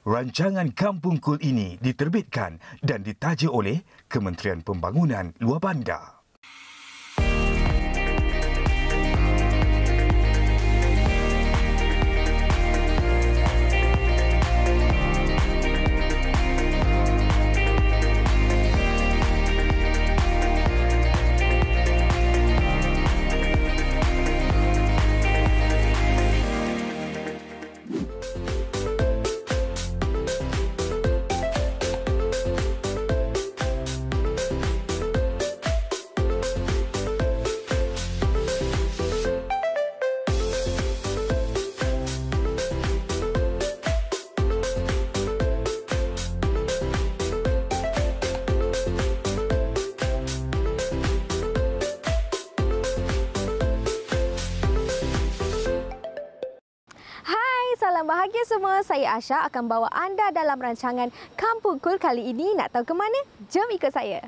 Rancangan Kampung Kul ini diterbitkan dan ditaja oleh Kementerian Pembangunan Luar Bandar. Salam bahagia semua, saya Asha akan bawa anda dalam rancangan Kampung Kul kali ini. Nak tahu ke mana? Jom ikut saya.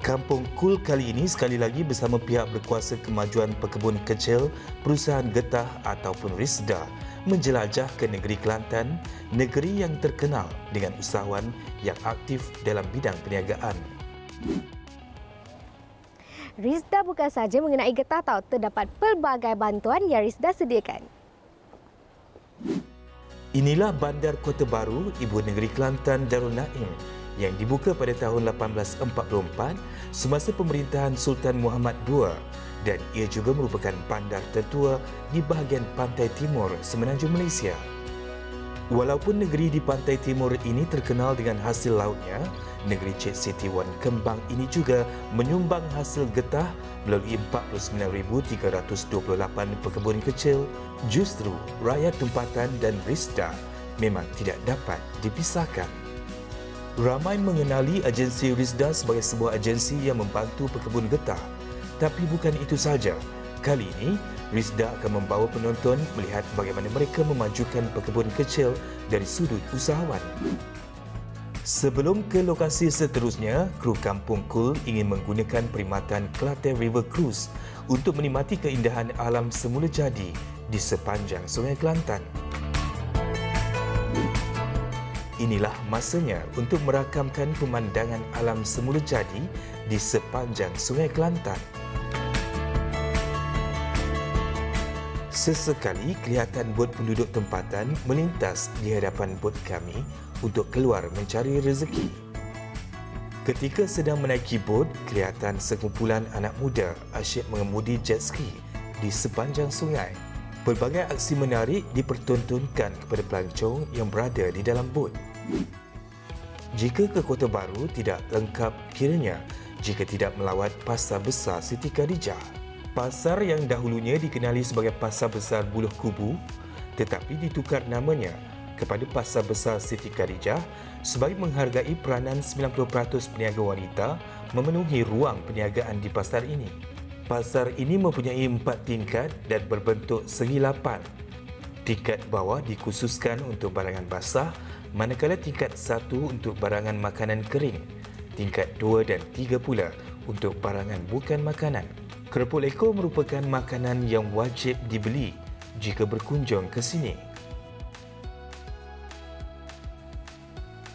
Kampung Kul kali ini sekali lagi bersama pihak berkuasa kemajuan pekebun kecil Perusahaan Getah ataupun RISDA menjelajah ke negeri Kelantan, negeri yang terkenal dengan usahawan yang aktif dalam bidang perniagaan. RISDA bukan sahaja mengenai getah tahu, terdapat pelbagai bantuan yang RISDA sediakan. Inilah Bandar Kota Baru, Ibu Negeri Kelantan Darul Naim yang dibuka pada tahun 1844 semasa pemerintahan Sultan Muhammad II dan ia juga merupakan bandar tertua di bahagian pantai timur semenanjung Malaysia. Walaupun negeri di pantai timur ini terkenal dengan hasil lautnya, negeri Cik Siti Wan Kembang ini juga menyumbang hasil getah melalui 49,328 pekebun kecil. Justru rakyat tempatan dan RISDA memang tidak dapat dipisahkan. Ramai mengenali agensi RISDA sebagai sebuah agensi yang membantu pekebun getah. Tapi bukan itu sahaja. Kali ini, RISDA akan membawa penonton melihat bagaimana mereka memajukan pekebun kecil dari sudut usahawan. Sebelum ke lokasi seterusnya, kru Kampung Kul ingin menggunakan perkhidmatan Kelantan River Cruise untuk menikmati keindahan alam semula jadi di sepanjang Sungai Kelantan. Inilah masanya untuk merakamkan pemandangan alam semula jadi di sepanjang Sungai Kelantan. Sesekali kelihatan bot penduduk tempatan melintas di hadapan bot kami untuk keluar mencari rezeki. Ketika sedang menaiki bot, kelihatan sekumpulan anak muda asyik mengemudi jet ski di sepanjang sungai. Pelbagai aksi menarik dipertontonkan kepada pelancong yang berada di dalam bot. Jika ke Kota Baru tidak lengkap kiranya jika tidak melawat Pasar Besar Siti Khadijah. Pasar yang dahulunya dikenali sebagai Pasar Besar Buluh Kubu tetapi ditukar namanya kepada Pasar Besar Siti Khadijah sebagai menghargai peranan 90% peniaga wanita memenuhi ruang perniagaan di pasar ini. Pasar ini mempunyai 4 tingkat dan berbentuk segi lapan. Tingkat bawah dikhususkan untuk barangan basah, manakala tingkat 1 untuk barangan makanan kering, tingkat 2 dan 3 pula untuk barangan bukan makanan. Kerupuk lekor merupakan makanan yang wajib dibeli jika berkunjung ke sini.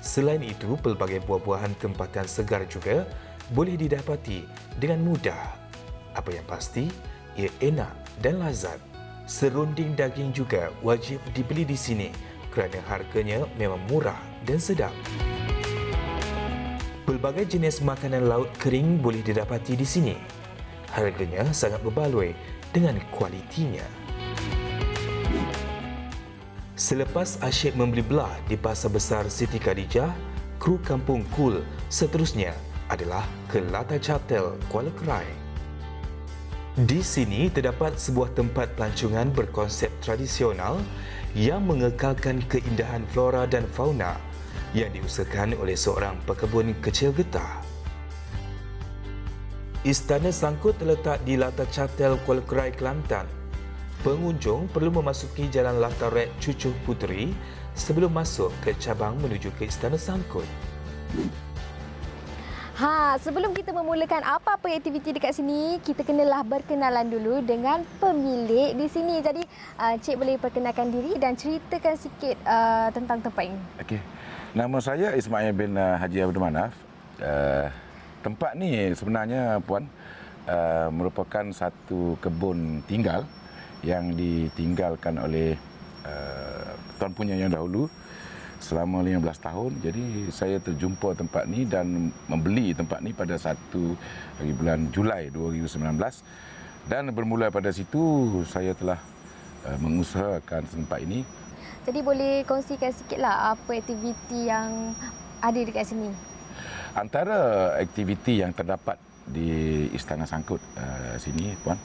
Selain itu, pelbagai buah-buahan tempatan segar juga boleh didapati dengan mudah. Apa yang pasti, ia enak dan lazat. Serunding daging juga wajib dibeli di sini kerana harganya memang murah dan sedap. Pelbagai jenis makanan laut kering boleh didapati di sini. Harganya sangat berbaloi dengan kualitinya. Selepas asyik membeli belah di Pasar Besar Siti Khadijah, kru Kampung Kul seterusnya adalah ke Lata Chaptel, Kuala Krai. Di sini terdapat sebuah tempat pelancongan berkonsep tradisional yang mengekalkan keindahan flora dan fauna yang diusahakan oleh seorang pekebun kecil getah. Istana Sangkut terletak di Lata Chaptel, Kuala Krai, Kelantan. Pengunjung perlu memasuki Jalan Lataret Cucuh Puteri sebelum masuk ke cabang menuju ke Istana Sangkut. Sebelum kita memulakan apa-apa aktiviti dekat sini, kita kenalah berkenalan dulu dengan pemilik di sini. Jadi, Cik boleh perkenalkan diri dan ceritakan sikit tentang tempat ini. Okey. Nama saya Ismail bin Haji Abdul Manaf. Tempat ni sebenarnya Puan merupakan satu kebun tinggal yang ditinggalkan oleh tuan punya yang dahulu selama 15 tahun. Jadi saya terjumpa tempat ni dan membeli tempat ni pada 1 hari bulan Julai 2019. Dan bermula pada situ saya telah mengusahakan tempat ini. Jadi boleh kongsikan sikitlah apa aktiviti yang ada dekat sini. Antara aktiviti yang terdapat di Istana Sangkut sini Puan,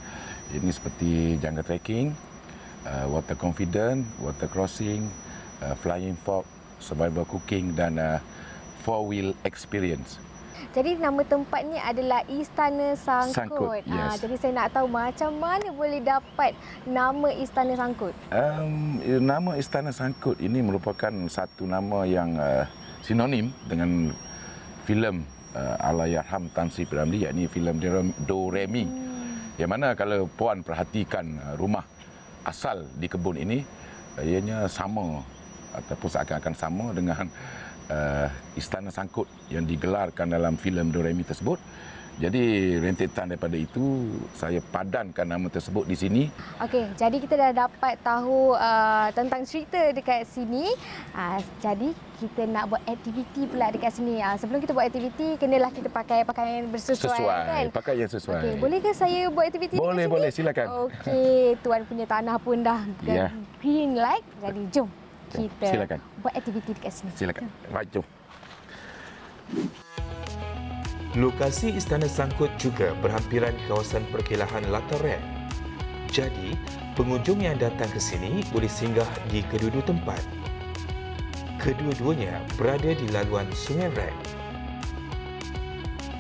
ini seperti jungle trekking, water confident, water crossing, flying fox, survival cooking dan four wheel experience. Jadi nama tempat ni adalah Istana Sangkut. Sangkut, yes. Jadi saya nak tahu macam mana boleh dapat nama Istana Sangkut. Nama Istana Sangkut ini merupakan satu nama yang sinonim dengan filem Allahyarham Tan Sri P. Ramlee, yakni filem Do Re Mi. Yang mana kalau Puan perhatikan rumah asal di kebun ini, ianya sama ataupun seakan-akan sama dengan Istana Sangkut yang digelarkan dalam filem Do Re Mi tersebut. Jadi rentetan daripada itu saya padankan nama tersebut di sini. Okey, jadi kita dah dapat tahu tentang cerita dekat sini. Jadi kita nak buat aktiviti pula dekat sini. Sebelum kita buat aktiviti, kenalah kita pakai pakaian bersesuai kan? Pakaian sesuai. Okey, bolehkah saya buat aktiviti boleh, dekat sini? Boleh, silakan. Okey, tuan punya tanah pun dah green light. Jadi jom kita silakan buat aktiviti dekat sini. Silakan. Baik, jom. Lokasi Istana Sangkut juga berhampiran kawasan perkelahan Latar. Jadi, pengunjung yang datang ke sini boleh singgah di kedua-dua tempat. Kedua-duanya berada di laluan Sungai Red.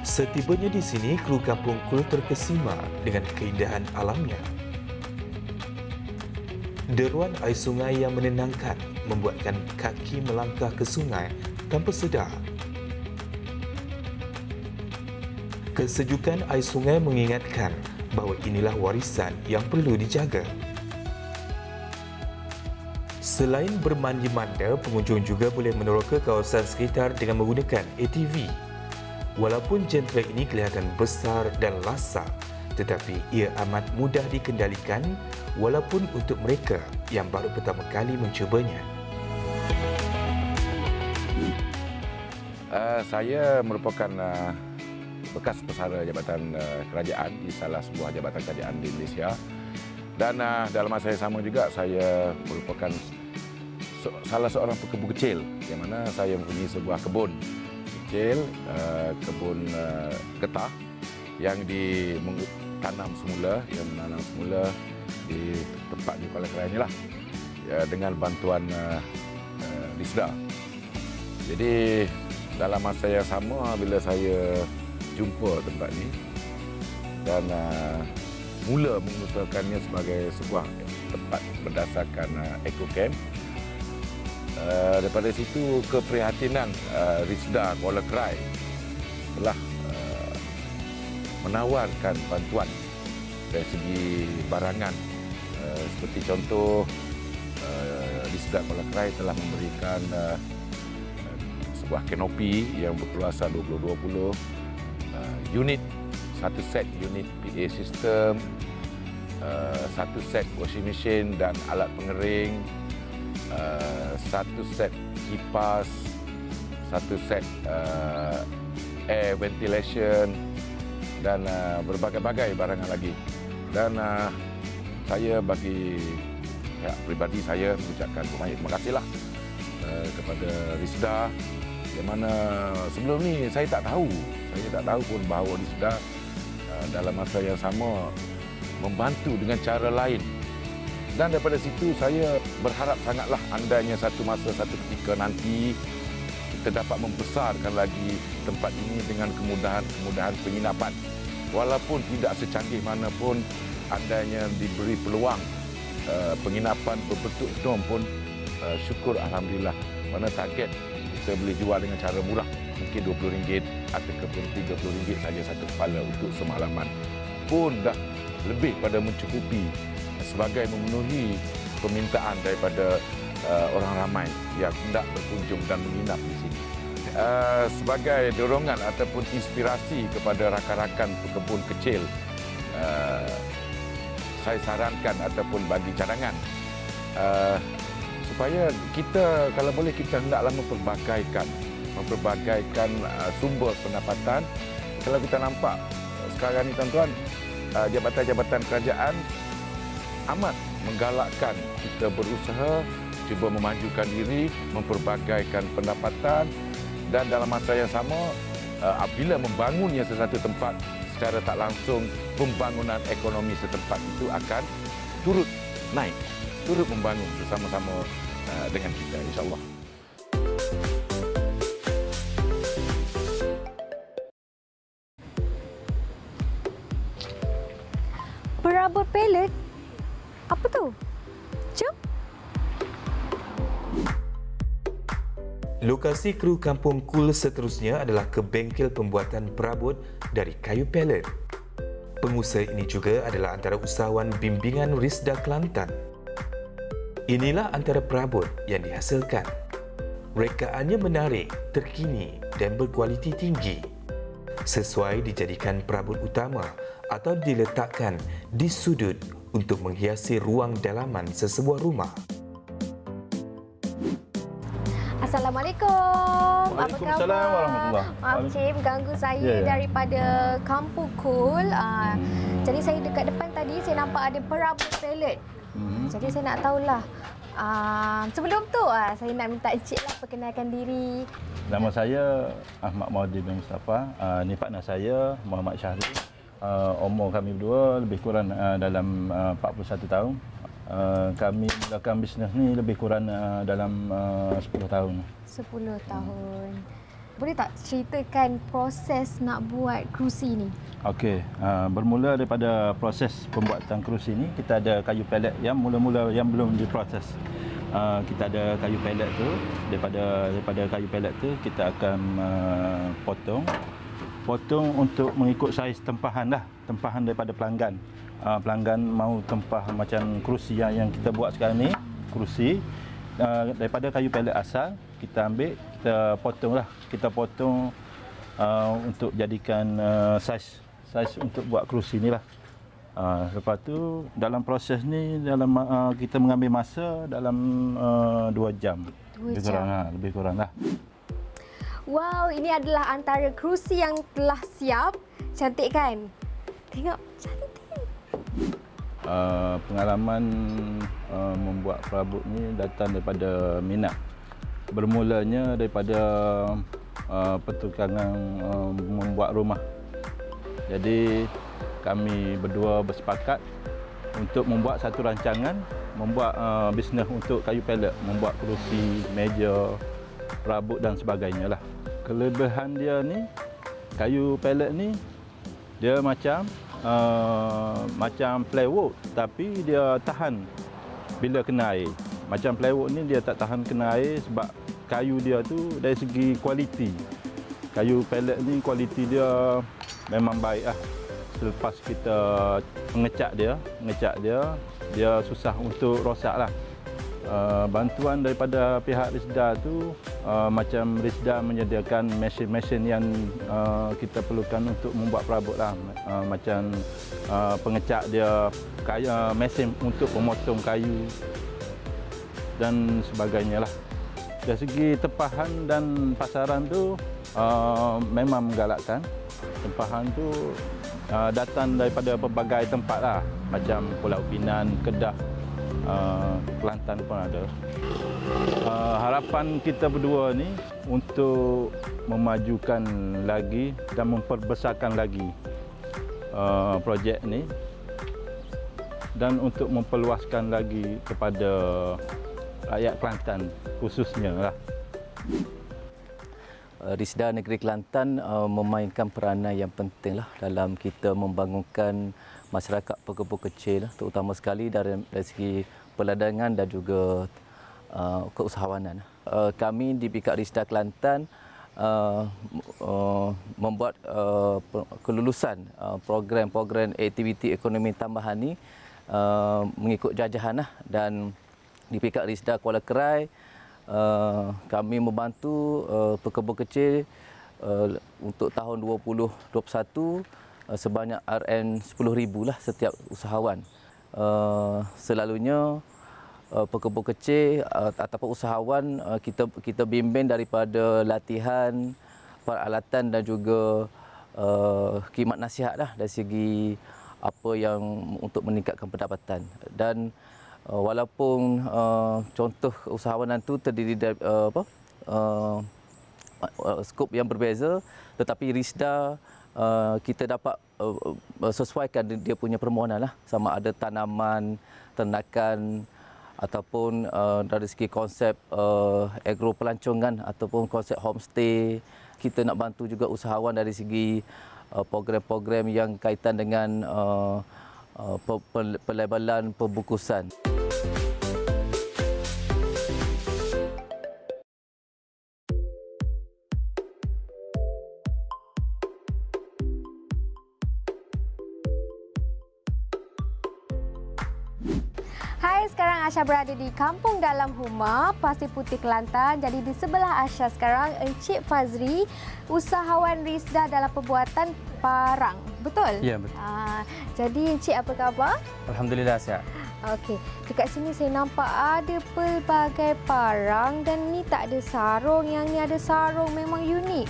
Setibanya di sini, kru kampung Kul terkesima dengan keindahan alamnya. Deruan air sungai yang menenangkan membuatkan kaki melangkah ke sungai tanpa sedar. Kesejukan air sungai mengingatkan bahawa inilah warisan yang perlu dijaga. Selain bermandi-manda, pengunjung juga boleh meneroka kawasan sekitar dengan menggunakan ATV. Walaupun jentera ini kelihatan besar dan lasak, tetapi ia amat mudah dikendalikan walaupun untuk mereka yang baru pertama kali mencubanya. Saya merupakan bekas pesara jabatan kerajaan di salah sebuah jabatan kerajaan di Malaysia. Dan dalam masa yang sama juga saya merupakan salah seorang pekebun kecil yang mana saya mempunyai sebuah kebun kecil, kebun getah yang ditanam semula, di tempat di Kuala Kerang inilah dengan bantuan Risda. Jadi dalam masa yang sama bila saya jumpa tempat ini dan mula mengusahakannya sebagai sebuah tempat berdasarkan eco camp. Daripada situ keprihatinan Risda Kuala Krai telah menawarkan bantuan dari segi barangan, seperti contoh Risda Kuala Krai telah memberikan sebuah kanopi yang berkeluasan 2020, satu set unit PA system, satu set washing machine dan alat pengering, satu set kipas, satu set air ventilation dan berbagai-bagai barangan lagi. Dan saya bagi pihak peribadi saya mengucapkan banyak terima kasihlah kepada Risda, yang mana sebelum ni saya tak tahu pun bahawa Risda dalam masa yang sama membantu dengan cara lain. Dan daripada situ saya berharap sangatlah andainya satu masa, satu ketika nanti kita dapat membesarkan lagi tempat ini dengan kemudahan penginapan. Walaupun tidak secanggih mana pun, andainya diberi peluang penginapan berbentuk dom pun syukur alhamdulillah. Mana target kita boleh jual dengan cara murah. mungkin RM20 ataupun RM30 saja satu kepala untuk semalaman. Pun dah lebih pada mencukupi sebagai memenuhi permintaan daripada orang ramai yang hendak berkunjung dan menginap di sini. Sebagai dorongan ataupun inspirasi kepada rakan-rakan pekebun kecil, saya sarankan ataupun bagi cadangan supaya kita, kalau boleh, kita hendaklah memperbagaikan sumber pendapatan. Kalau kita nampak sekarang ni tuan-tuan, jabatan-jabatan kerajaan amat menggalakkan kita berusaha, cuba memajukan diri, memperbagaikan pendapatan, dan dalam masa yang sama, apabila membangunnya sesuatu tempat secara tak langsung, pembangunan ekonomi setempat itu akan turut naik, turut membangun bersama-sama dengan kita, insya-Allah. Perabot pelet? Apa tu? Jom. Lokasi kru Kampung Kul seterusnya adalah ke bengkel pembuatan perabot dari kayu pelet. Pengusaha ini juga adalah antara usahawan bimbingan Risda Kelantan. Inilah antara perabot yang dihasilkan. Rekaannya menarik, terkini dan berkualiti tinggi. Sesuai dijadikan perabot utama atau diletakkan di sudut untuk menghiasi ruang dalaman sesebuah rumah. Assalamualaikum. Waalaikumsalam warahmatullahi. Maaf Cik, ganggu saya daripada Kampung Kul. Jadi saya dekat depan tadi saya nampak ada perabot pelet. Jadi saya nak tahulah. Sebelum tu saya nak minta Encik lah perkenalkan diri. Nama saya Ahmad Maudin bin Mustafa. Ni partner saya Muhammad Syahril. Umur kami berdua lebih kurang dalam 41 tahun. Kami mulakan bisnes ni lebih kurang dalam 10 tahun. 10 tahun. Boleh tak ceritakan proses nak buat kerusi ni? Okey, bermula daripada proses pembuatan kerusi ni, kita ada kayu pelet yang mula-mula yang belum diproses. Kita ada kayu pelet tu, daripada kayu pelet tu kita akan potong untuk mengikut saiz tempahan daripada pelanggan. Pelanggan mau tempah macam kerusi yang kita buat sekarang ni, kerusi daripada kayu pelet asal, kita ambil, kita potong untuk jadikan saiz untuk buat kerusi ni lah. Lepas tu dalam proses ni kita mengambil masa dalam 2 jam. Lebih kurang lah. Wow, ini adalah antara kerusi yang telah siap. Cantik kan? Tengok, cantik. Pengalaman membuat perabot ni datang daripada minat. Bermulanya daripada pertukangan membuat rumah. Jadi kami berdua bersepakat untuk membuat satu rancangan, membuat bisnes untuk kayu pelet, membuat kerusi, meja, perabot dan sebagainya lah. Kelebihan dia ni, kayu pelet ni dia macam plywood, tapi dia tahan bila kena air. Macam plywood ni dia tak tahan kena air sebab kayu dia tu dari segi kualiti. Kayu pelet ni kualiti dia memang baik lah. Selepas kita mengecat dia susah untuk rosak lah. Bantuan daripada pihak Risda tu, macam Risda menyediakan mesin-mesin yang kita perlukan untuk membuat perabot lah. Macam pengecat dia, mesin untuk memotong kayu dan sebagainya lah. Dari segi tempahan dan pasaran tu memang menggalakkan. Tempahan tu datang daripada pelbagai tempat lah. Macam Pulau Pinang, Kedah, Kelantan pun ada. Harapan kita berdua ni untuk memajukan lagi dan memperbesarkan lagi projek ni, dan untuk memperluaskan lagi kepada rakyat Kelantan khususnya lah. Risda Negeri Kelantan memainkan peranan yang penting lah dalam kita membangunkan masyarakat pekebun kecil, terutama sekali dari segi peladangan dan juga keusahawanan. Kami di pihak Risda Kelantan membuat kelulusan program-program aktiviti ekonomi tambahan ni mengikut jajahan dan di peringkat Risda Kuala Kerai kami membantu pekebun kecil untuk tahun 2021 sebanyak RM10,000 lah setiap usahawan. Selalunya pekebun kecil ataupun usahawan kita bimbing daripada latihan, peralatan dan juga khidmat nasihat lah dari segi apa yang untuk meningkatkan pendapatan. Dan walaupun contoh usahawanan itu terdiri dari skop yang berbeza, tetapi Risda kita dapat sesuaikan dia punya permohonan lah, sama ada tanaman, ternakan ataupun dari segi konsep agro pelancongan ataupun konsep homestay. Kita nak bantu juga usahawan dari segi program-program yang kaitan dengan pelabelan pembungkusan. Hai, sekarang Asha berada di Kampung Dalam Huma, Pasir Putih, Kelantan. Jadi di sebelah Asha sekarang Encik Fazri, usahawan Risda dalam pembuatan parang. Betul? Ya, betul. Jadi Encik apa khabar? Alhamdulillah sihat. Okey, dekat sini saya nampak ada pelbagai parang dan ni tak ada sarung. Yang ni ada sarung, memang unik.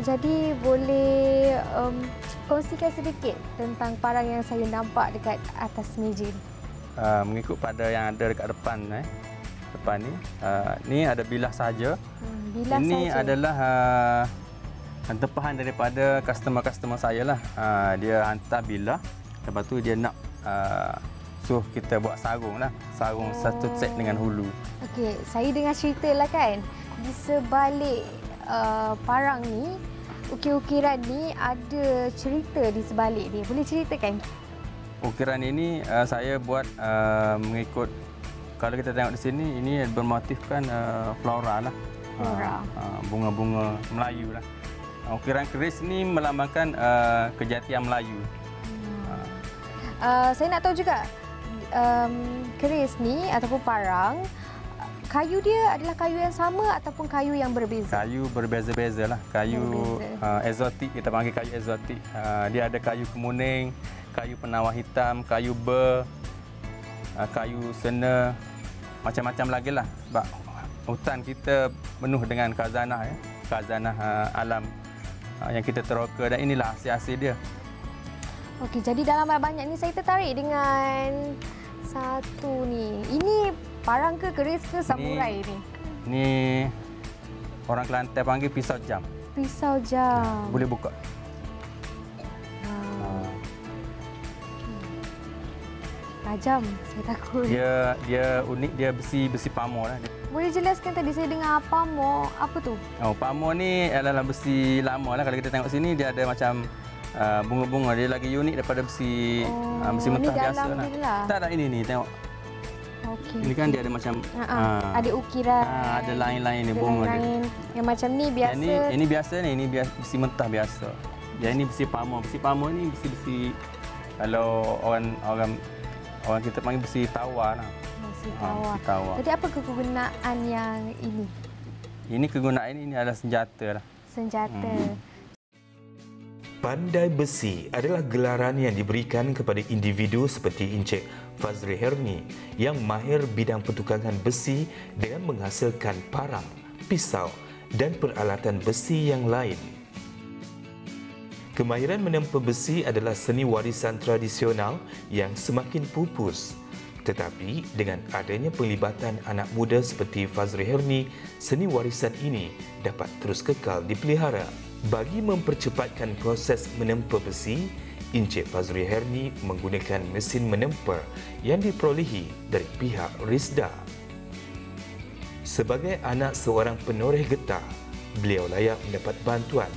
Jadi boleh kongsikan sedikit tentang parang yang saya nampak dekat atas meja ni. Mengikut pada yang ada dekat depan ni, ni ada bilah saja. Bilah ini saja. adalah tempahan daripada customer saya lah. Dia hantar bilah, lepas tu dia nak suruh kita buat sarung lah, sarung satu set dengan hulu. Okey, saya dengar cerita lah kan, di sebalik parang ni, ukir-ukiran ni ada cerita di sebalik dia. Boleh ceritakan? Ukiran ini saya buat mengikut, kalau kita tengok di sini, ini bermotifkan flora lah. Flora. Bunga-bunga Melayu lah. Ukiran keris ni melambangkan kejatian Melayu. Saya nak tahu juga, keris ni ataupun parang, kayu dia adalah kayu yang sama ataupun kayu yang berbeza? Kayu berbeza-beza lah. Kayu eksotik, kita panggil kayu eksotik. Dia ada kayu kemuning, kayu penawar hitam, kayu ber, kayu sena, macam-macam lagi lah. Sebab hutan kita penuh dengan khazanah, khazanah alam yang kita teroka, dan inilah hasil-hasil dia. Okey, jadi dalam banyak ni saya tertarik dengan satu ni. Ini parang ke keris ke samurai ni? Ni orang Kelantan panggil pisau jam. Pisau jam. Boleh buka. Tajam, saya takut. Dia unik, dia besi pamor lah. Boleh jelaskan, tadi saya dengar pamor, apa tu? Pamor ni adalah besi lama lah. Kalau kita tengok sini, dia ada macam bunga-bunga. Dia lagi unik daripada besi mentah biasa lah. Tak ada, ini tengok. Okay. Ini kan dia ada macam ada ukiran. Ada lain-lain ni bunga lain. dia. Yang macam ni biasa. Ini biasa ni, ini besi mentah biasa. Yang ini besi pamor. Besi pamor ni besi kalau orang kita panggil besi tawar lah. Besi tawar. Besi tawar. Jadi apa kegunaan yang ini? Ini kegunaan ini adalah senjata lah. Senjata. Pandai besi adalah gelaran yang diberikan kepada individu seperti Encik Fazri Herni yang mahir bidang pertukangan besi dengan menghasilkan parang, pisau dan peralatan besi yang lain. Kemahiran menempa besi adalah seni warisan tradisional yang semakin pupus. Tetapi dengan adanya penglibatan anak muda seperti Fazri Herni, seni warisan ini dapat terus kekal dipelihara. Bagi mempercepatkan proses menempa besi, Encik Fazri Herni menggunakan mesin menempa yang diperolehi dari pihak Risda. Sebagai anak seorang penoreh getah, beliau layak mendapat bantuan,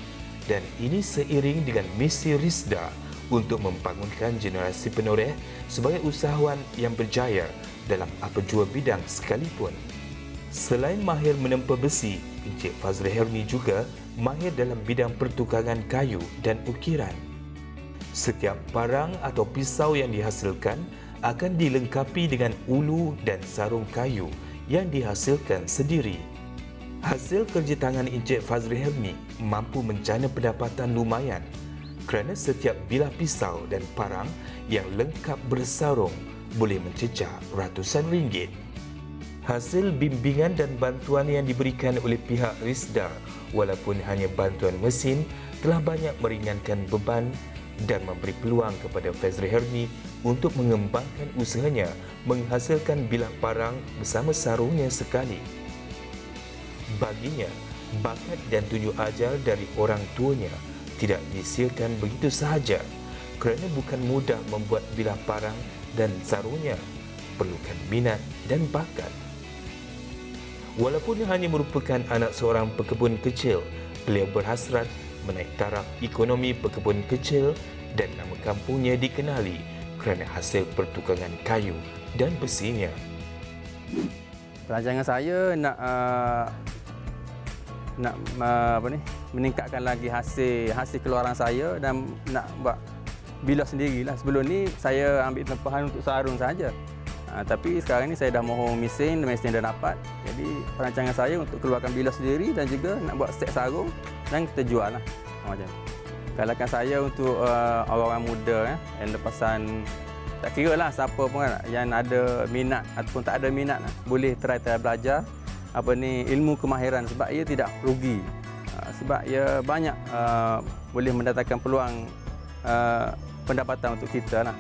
dan ini seiring dengan misi Risda untuk membangunkan generasi penoreh sebagai usahawan yang berjaya dalam apa jua bidang sekalipun. Selain mahir menempa besi, Encik Fazri Helmi juga mahir dalam bidang pertukangan kayu dan ukiran. Setiap parang atau pisau yang dihasilkan akan dilengkapi dengan ulu dan sarung kayu yang dihasilkan sendiri. Hasil kerja tangan Encik Fazri Helmi mampu mencana pendapatan lumayan kerana setiap bilah pisau dan parang yang lengkap bersarung boleh mencecah ratusan ringgit. Hasil bimbingan dan bantuan yang diberikan oleh pihak RISDA walaupun hanya bantuan mesin telah banyak meringankan beban dan memberi peluang kepada Fazri Helmi untuk mengembangkan usahanya menghasilkan bilah parang bersama sarungnya sekali. Baginya, bakat dan tunjuk ajar dari orang tuanya tidak disiarkan begitu sahaja kerana bukan mudah membuat bilah parang dan sarungnya, perlukan minat dan bakat. Walaupun hanya merupakan anak seorang pekebun kecil, beliau berhasrat menaik taraf ekonomi pekebun kecil dan nama kampungnya dikenali kerana hasil pertukangan kayu dan besinya. Perancangan saya nak meningkatkan lagi hasil keluaran saya dan nak buat bilah sendirilah. Sebelum ni saya ambil tempahan untuk sarung saja. Tapi sekarang ni saya dah mohon mesin dah dapat. Jadi perancangan saya untuk keluarkan bilah sendiri dan juga nak buat set sarung dan kita jual lah. Macam galakan saya untuk orang-orang muda yang lepasan, tak kira lah siapa pun yang ada minat ataupun tak ada minat boleh try belajar ilmu kemahiran sebab ia tidak rugi. Sebab ia banyak boleh mendatangkan peluang pendapatan untuk kita lah.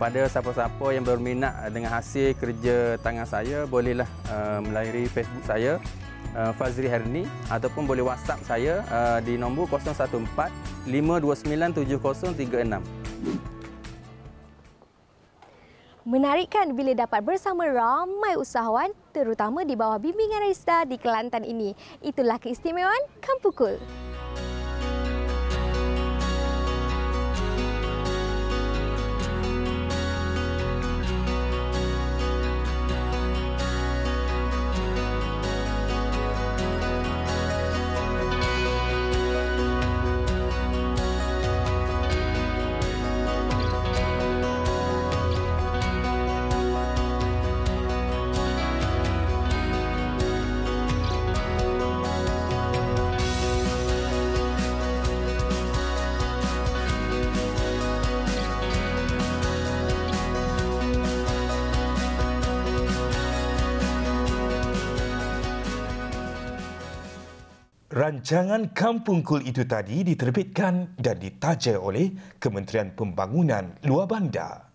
Pada siapa-siapa yang berminat dengan hasil kerja tangan saya, bolehlah melayari Facebook saya Fazri Helmi ataupun boleh WhatsApp saya di nombor 014 529 7036. Menarikkan bila dapat bersama ramai usahawan terutama di bawah bimbingan RISDA di Kelantan ini. Itulah keistimewaan Kampung Cool. Rancangan Kampung Cool itu tadi diterbitkan dan ditaja oleh Kementerian Pembangunan Luar Bandar.